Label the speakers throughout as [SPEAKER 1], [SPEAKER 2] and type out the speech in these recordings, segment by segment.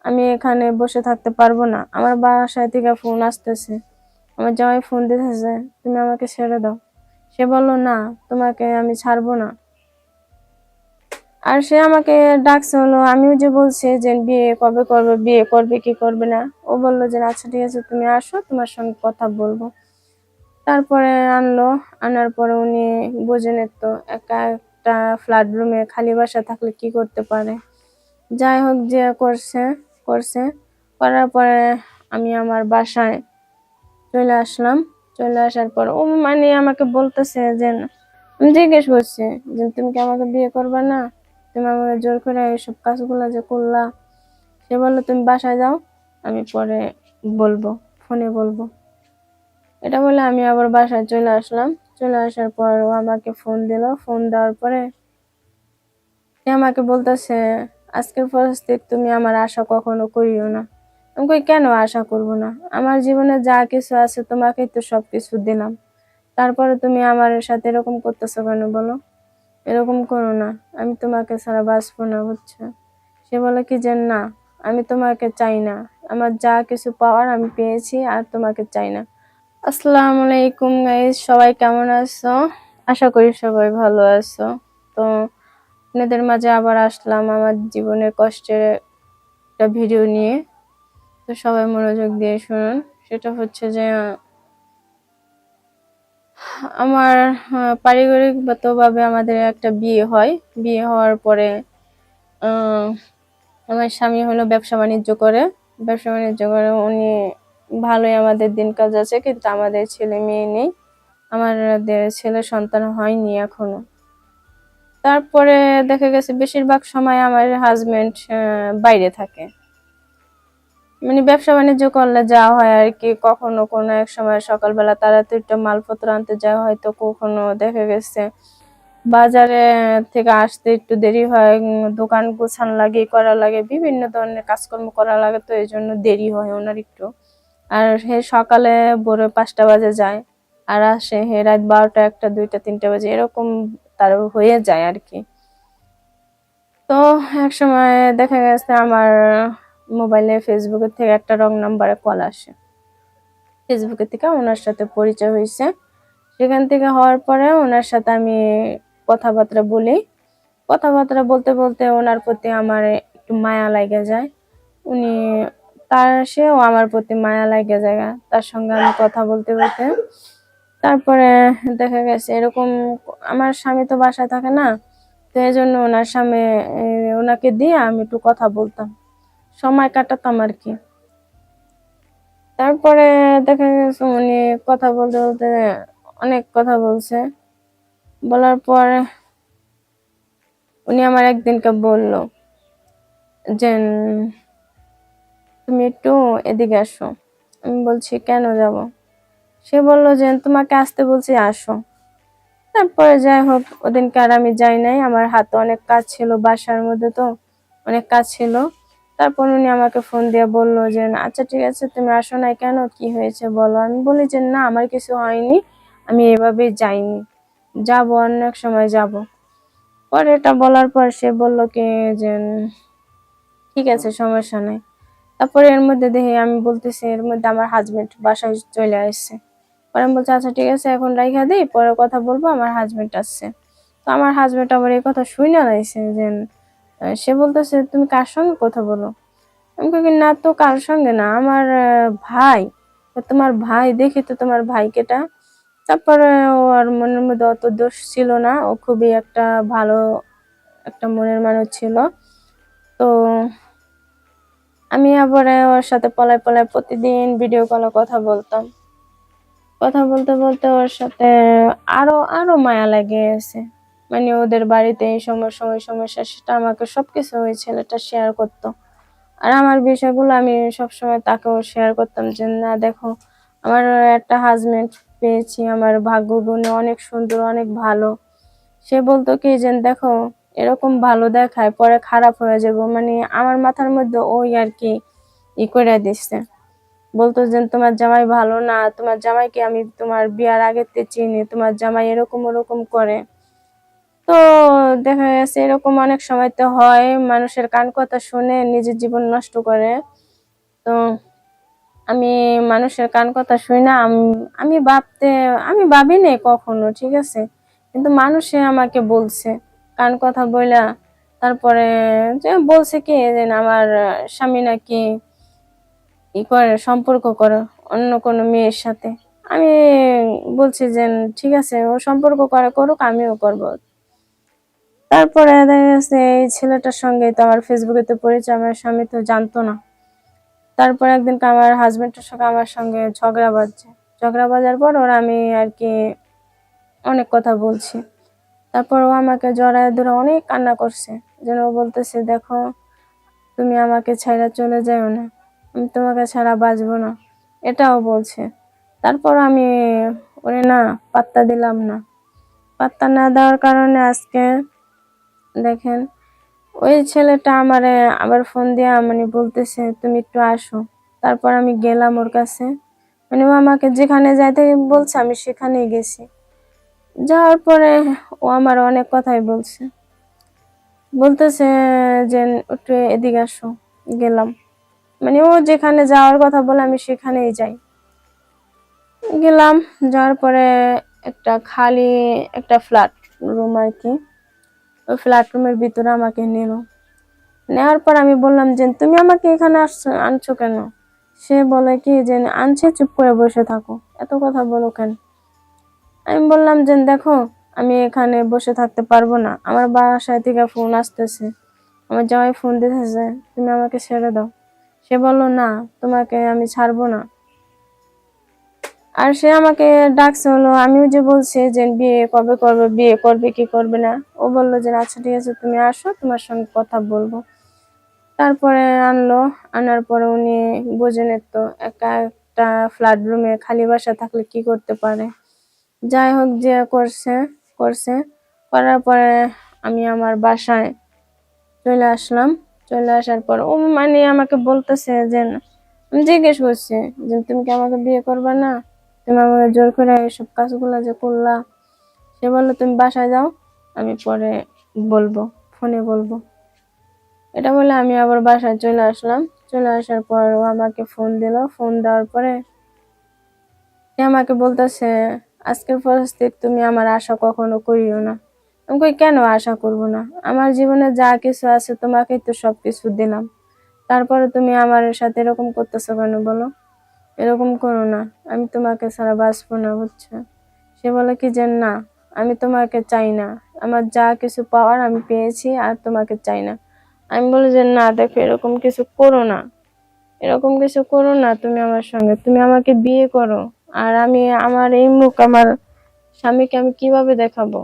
[SPEAKER 1] আমি এখানে বসে থাকতে পারবো না। আমার বাসায় থেকে ফোন আসতেছে, আমার জামাই ফোন দিতেছে, তুমি আমাকে ছেড়ে দাও। সে বলল, না, তোমাকে আমি ছাড়বো না। আর সে আমাকে ডাকছে হলো, আমিও যে বলছি যে বিয়ে কবে করবে, বিয়ে করবে কি করবে না। ও বললো যে আচ্ছা ঠিক আছে, তুমি আসো, তোমার সঙ্গে কথা বলবো। তারপরে আনলো, আনার পরে উনি বোঝেন তো একা একটা ফ্ল্যাট রুমে খালি বাসা থাকলে কি করতে পারে। যাই হোক, যে করছে করছে, করার পরে আমি আমার বাসায় চলে আসলাম। চলে আসার পর ও মানে আমাকে বলতেছে যে, আমি জিজ্ঞেস করছি যে তুমি কি আমাকে বিয়ে করবে না, তুমি আমাকে জোর করে এইসব কাজগুলো যে করলা। সে বললো, তুমি বাসায় যাও, আমি পরে বলবো, ফোনে বলবো। এটা বলে আমি আবার বাসায় চলে আসলাম। চলে আসার পর ও আমাকে ফোন দিল। ফোন দেওয়ার পরে সে আমাকে বলতেছে, আজকের পর থেকে তুমি আমার আশা কখনো করিও না। আমি কই, কেন আশা করব না? আমার জীবনে যা কিছু আছে তোমাকেই তো সবকিছু দিলাম, তারপরে তুমি আমার সাথে এরকম করতেছো কেন বলো? এরকম করো না, আমি তোমাকে ছাড়া বাঁচবো না, বুঝছো? সে বলে কি যে, না, আমি তোমাকে চাই না, আমার যা কিছু পাওয়ার আমি পেয়েছি, আর তোমাকে চাই না। আসসালামু আলাইকুম গাইস, সবাই কেমন আছো? আশা করি সবাই ভালো আছো। তো আপনাদের মাঝে আবার আসলাম আমার জীবনের কষ্টের একটা ভিডিও নিয়ে। তো সবাই মনোযোগ দিয়ে শুনুন। সেটা হচ্ছে যে আমার পারিবারিকগতভাবে আমাদের একটা বিয়ে হয়। বিয়ে হওয়ার পরে আহ, আমার স্বামী হলো ব্যবসা বাণিজ্য করে। ব্যবসা বাণিজ্য করে উনি, ভালোই আমাদের দিন কাজ আছে, কিন্তু আমাদের ছেলে মেয়ে নেই। আমাদের ছেলে সন্তান হয়নি এখনো। তারপরে দেখা গেছে বেশিরভাগ সময় আমার হাজবেন্ড বাইরে থাকে, মানে ব্যবসা বাণিজ্য করলে যাওয়া হয় আর কি। কখনো কোনো এক সময় সকালবেলা তাড়াতাড়ি মালপত্র আনতে যাওয়া হয়, তো কখনো দেখা গেছে বাজারে থেকে আসতে একটু দেরি হয়। দোকান গোছান লাগে, করা লাগে, বিভিন্ন ধরনের কাজকর্ম করা লাগে, তো এই জন্য দেরি হয় ওনার একটু। আর হে সকালে ভোরে 5টা বাজে যায়, আর আসে হে রাত 12টা, 1টা, 2টা, 3টা বাজে, এরকম তার হয়ে যায় আর কি। তো এক সময় দেখা গেছে আমার মোবাইলে ফেসবুকের থেকে একটা রং নাম্বারে কল আসে। ফেসবুকের থেকে ওনার সাথে পরিচয় হয়েছে। সেখান থেকে হওয়ার পরে ওনার সাথে আমি কথাবার্তা বলি। কথাবার্তা বলতে বলতে ওনার প্রতি আমার একটু মায়া লাগে যায়। উনি, সেও আমার প্রতি মায়া লাগে যায়। তার সঙ্গে আমি কথা বলতে বলতে তারপরে দেখা গেছে এরকম, আমার স্বামী তো বাসায় থাকে না, তো এই জন্য ওনার সামনে ওনাকে দিয়ে আমি একটু কথা বলতাম, সময় কাটাতাম আর কি। তারপরে দেখা গেছে উনি কথা বলতে বলতে অনেক কথা বলছে। বলার পর উনি আমার একদিনকে বলল যে, তুমি একটু এদিকে আসো। আমি বলছি, কেন যাব? সে বললো যে, তোমাকে আসতে বলছি, আসো। তারপরে যাই হোক, ওদিনকে আর আমি যাই নাই, আমার হাতে অনেক কাজ ছিল, বাসার মধ্যে তো অনেক কাজ ছিল। তারপর উনি আমাকে ফোন দিয়ে বললো যে, আচ্ছা ঠিক আছে, তুমি আসো নাই কেন, কি হয়েছে বলো। আমি বলি যে, না, আমার কিছু হয়নি, আমি এভাবেই যাইনি, যাবো, অনেক সময় যাব। পরে এটা বলার পর সে বললো কি যে, ঠিক আছে, সমস্যা নাই। তারপরে এর মধ্যে দেখি, আমি বলতেছি এর মধ্যে আমার হাজবেন্ড বাসায় চলে আসছে। পরে আমি বলছি, আচ্ছা ঠিক আছে, এখন রাইখা দিই, পরে কথা বলবো, আমার হাজবেন্ড আসছে। তো আমার হাজবেন্ড আবার এই কথা শুনে লাইছে যে, সে বলতেছে, তুমি কার সঙ্গে কথা বলো? আমি কই, না তো, কার সঙ্গে না, আমার ভাই। তো তোমার ভাই? দেখি তো তোমার ভাই কেটা। তারপরে ওর মনের মধ্যে অত দোষ ছিল না, ও খুবই একটা ভালো একটা মনের মানুষ ছিল। তো আমি আবার ওর সাথে পলায় পলায় প্রতিদিন ভিডিও কলে কথা বলতাম। কথা বলতে বলতে ওর সাথে আরো আরো মায়া লেগে গেছে। মানে ওদের বাড়িতে এই সমস্যা ওই সমস্যা, সেটা আমাকে সবকিছু ওই ছেলেটা শেয়ার করতো। আর আমার বিষয়গুলো আমি সবসময় তাকেও শেয়ার করতাম যে, না দেখো, আমার একটা হাজবেন্ড পেয়েছি, আমার ভাগ্য গুণে অনেক সুন্দর, অনেক ভালো। সে বলতো কি যে, দেখো, এরকম ভালো দেখায় পরে খারাপ হয়ে যাবো, মানে আমার মাথার মধ্যে ওই আর কি করে দিচ্ছে। বলতো যে, তোমার জামাই ভালো না, তোমার জামাইকে আমি তোমার বিয়ার আগেতে চিনি, তোমার জামাই এরকম ওরকম করে। তো দেখা গেছে এরকম অনেক সময় তো হয়, মানুষের কান কথা শুনে নিজের জীবন নষ্ট করে। তো আমি মানুষের কান কথা শুই না, আমি আমি ভাবিনি কখনো, ঠিক আছে, কিন্তু মানুষে আমাকে বলছে কান কথা বইলা। তারপরে যে বলছে কি যে আমার স্বামী নাকি করে, সম্পর্ক করে অন্য কোনো মেয়ের সাথে। আমি বলছি যে ঠিক আছে, ও সম্পর্ক করে করুক, আমিও করব। তারপরে দেখা গেছে এই ছেলেটার সঙ্গে তো আমার ফেসবুকে তো পরিচয়, আমার স্বামী তো জানতো না। তারপর একদিন আমার হাজবেন্ডের সঙ্গে আমার সঙ্গে ঝগড়া বাজছে, ঝগড়া বাজার পর ওরা আমি আর কি অনেক কথা বলছি। তারপর ও আমাকে জড়ায় ধরে অনেক কান্না করছে, যেন ও বলতেছে দেখো তুমি আমাকে ছাড়া চলে যাও না, আমি তোমাকে ছাড়া বাঁচবো না, এটাও বলছে। তারপর আমি ওরে না পাত্তা দিলাম না। পাত্তা না দেওয়ার কারণে আজকে দেখেন ওই ছেলেটা আমারে আবার ফোন দিয়া মানে বলতেছে তুমি একটু আসো। তারপর আমি গেলাম ওর কাছে, মানে ও আমাকে যেখানে যাইতে বলছে আমি সেখানেই গেছি। যাওয়ার পরে ও আমার অনেক কথাই বলছে, বলতেছে যে একটু এদিকে আসো। গেলাম, মানে ও যেখানে যাওয়ার কথা বলে আমি সেখানেই যাই। গেলাম, যাওয়ার পরে একটা খালি একটা ফ্ল্যাট রুম আর কি, ওই ফ্ল্যাট রুমের ভিতরে আমাকে নিল। নেওয়ার পর আমি বললাম যে তুমি আমাকে এখানে আনছো কেন? সে বলে কি যে আনছে, চুপ করে বসে থাকো, এত কথা বলো কেন? আমি বললাম যে দেখো আমি এখানে বসে থাকতে পারবো না, আমার বাসায় থেকে ফোন আসতেছে, আমার জামাই ফোন দিতেছে, তুমি আমাকে ছেড়ে দাও। সে বললো না, তোমাকে আমি ছাড়বো না। আর সে আমাকে ডাকছে হলো, আমিও যে বলছি যে বিয়ে কবে করবে, বিয়ে করবে কি করবে না। ও বললো যে আচ্ছা ঠিক আছে তুমি আসো, তোমার সঙ্গে কথা বলবো। তারপরে আনলো, আনার পরে উনি বোঝেন তো একা একটা ফ্ল্যাট রুমে খালি বাসা থাকলে কি করতে পারে। যাই হোক যে করছে করছে, করার পরে আমি আমার বাসায় চলে আসলাম। চলে আসার পর ও মানে আমাকে বলতেছে যে আমি জিজ্ঞেস করছি যে তুমি কি আমাকে বিয়ে করবে না, তুমি আমাকে জোর করে এইসব কাজগুলো যে করলা। সে বললো তুমি বাসায় যাও, আমি পরে বলবো, ফোনে বলবো। এটা বলে আমি আবার বাসায় চলে আসলাম। চলে আসার পর ও আমাকে ফোন দিল, ফোন দেওয়ার পরে সে আমাকে বলতেছে আজকের পর থেকে তুমি আমার আশা কখনো করিও না। আমি কই কেন আশা করব না, আমার জীবনে যা কিছু আছে তোমাকেই তো সবকিছু দিলাম, তারপরে তুমি আমার সাথে এরকম করতেছো কেন বলো? এরকম করো না, আমি তোমাকে ছাড়া বাঁচবো না, বুঝছো? সে বলে কি যে না, আমি তোমাকে চাই না, আমার যা কিছু পাওয়ার আমি পেয়েছি, আর তোমাকে চাই না। আমি বলি যে না দেখো এরকম কিছু করো না, এরকম কিছু করো না, তুমি আমার সঙ্গে, তুমি আমাকে বিয়ে করো। আর আমি আমার এই মুখ আমার স্বামীকে আমি কিভাবে দেখাবো,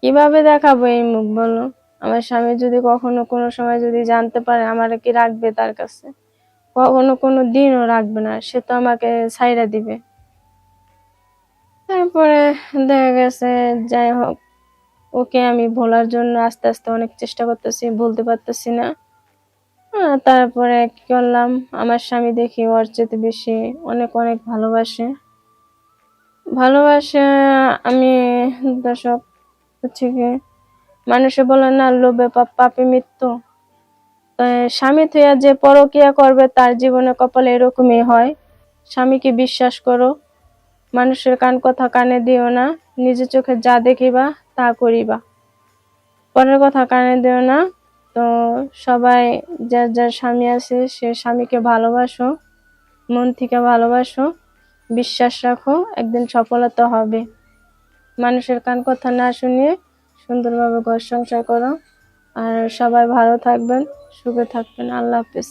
[SPEAKER 1] কিভাবে দেখাবো এই মুখ বলো? আমার স্বামী যদি কখনো কোনো সময় যদি জানতে পারে, আমার কি রাখবে তার কাছে? কখনো কোনো দিনও রাখবে না, সে তো আমাকে ছাইড়া দিবে। তারপরে দেখা গেছে, যাই হোক, ওকে আমি ভোলার জন্য আস্তে আস্তে অনেক চেষ্টা করতেছি, বলতে পারতেছি না। তারপরে কি করলাম, আমার স্বামী দেখি ওর চেয়ে বেশি অনেক অনেক ভালোবাসে, ভালোবাসে। আমি দর্শক হচ্ছে কি, মানুষে বলে না লোভে পাপ, পাপে মৃত্যু। স্বামী থুয়া যে পরকিয়া করবে তার জীবনে কপালে এরকমই হয়। স্বামীকে বিশ্বাস করো, মানুষের কান কথা কানে দিও না, নিজের চোখে যা দেখিবা তা করিবা, পরের কথা কানে দিও না। তো সবাই যার যার স্বামী আছে সে স্বামীকে ভালোবাসো, মন থেকে ভালোবাসো, বিশ্বাস রাখো, একদিন সফলতা হবে। মানুষের কান কথা না শুনিয়ে সুন্দরভাবে ঘর সংসার করো। আর সবাই ভালো থাকবেন, সুখে থাকবেন। আল্লাহ হাফেজ।